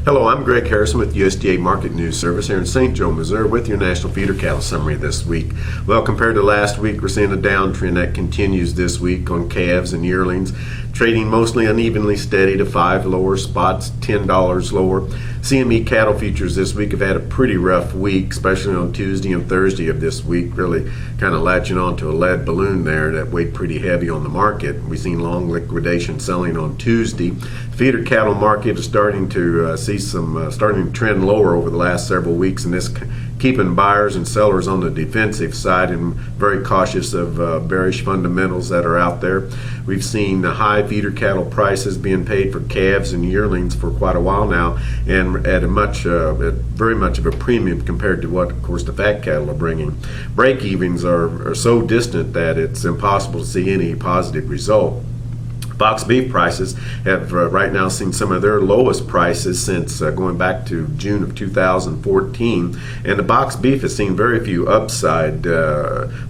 Hello, I'm Greg Harrison with USDA Market News Service here in St. Joe, Missouri with your National Feeder Cattle Summary this week. Well, compared to last week, we're seeing a downtrend that continues this week on calves and yearlings, trading mostly unevenly steady to 5 lower spots, $10 lower. CME cattle futures this week have had a pretty rough week, especially on Tuesday and Thursday of this week, really kind of latching onto a lead balloon there that weighed pretty heavy on the market. We've seen long liquidation selling on Tuesday. Feeder cattle market is starting to starting to trend lower over the last several weeks, and this keeping buyers and sellers on the defensive side and very cautious of bearish fundamentals that are out there. We've seen the high feeder cattle prices being paid for calves and yearlings for quite a while now, and at very much of a premium compared to what, of course, the fat cattle are bringing. Break-evens are so distant that it's impossible to see any positive result. Box beef prices have right now seen some of their lowest prices since going back to June of 2014, and the box beef has seen very few upside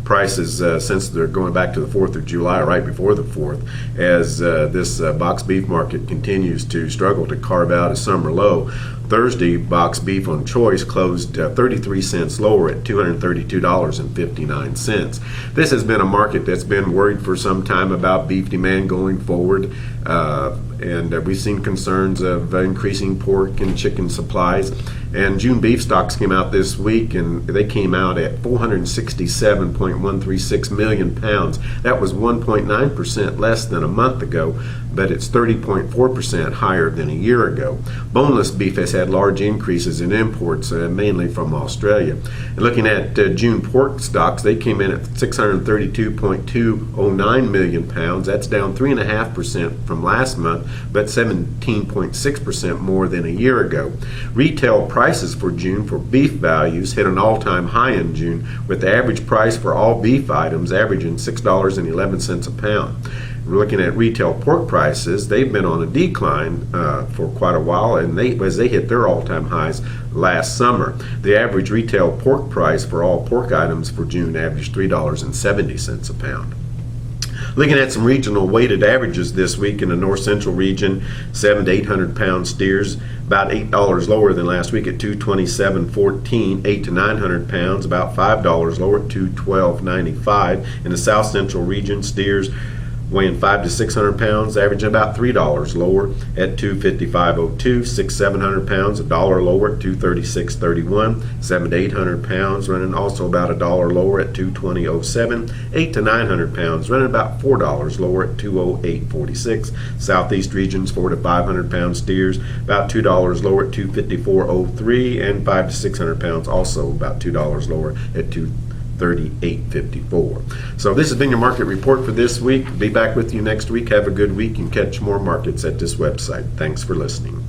prices since they're going back to the 4th of July, right before the 4th, as this box beef market continues to struggle to carve out a summer low. Thursday, box beef on choice closed 33 cents lower at $232.59. This has been a market that's been worried for some time about beef demand going forward, and we've seen concerns of increasing pork and chicken supplies. And June beef stocks came out this week, and they came out at 467.136 million pounds. That was 1.9% less than a month ago, but it's 30.4% higher than a year ago. Boneless beef has had large increases in imports, mainly from Australia. And looking at June pork stocks, they came in at 632.209 million pounds. That's down 3.5% from last month, but 17.6% more than a year ago. Retail prices for June for beef values hit an all-time high in June, with the average price for all beef items averaging $6.11 a pound. We're looking at retail pork prices. They've been on a decline for quite a while, and as they hit their all-time highs last summer. The average retail pork price for all pork items for June averaged $3.70 a pound. Looking at some regional weighted averages this week in the north central region, 700 to 800 pound steers about $8 lower than last week at $227.14. 8 to 900 pounds about $5 lower at $212.95. In the south central region, steers weighing 500 to 600 pounds, averaging about $3 lower at $255.02. 600 to 700 pounds, $1 lower at $236.31. 700 to 800 pounds, running also about $1 lower at $220.07. 800 to 900 pounds, running about $4 lower at $208.46. Southeast regions, 400 to 500 pound steers, about $2 lower at $254.03, and 500 to 600 pounds, also about $2 lower at $238.54. So this has been your market report for this week. Be back with you next week. Have a good week and catch more markets at this website. Thanks for listening.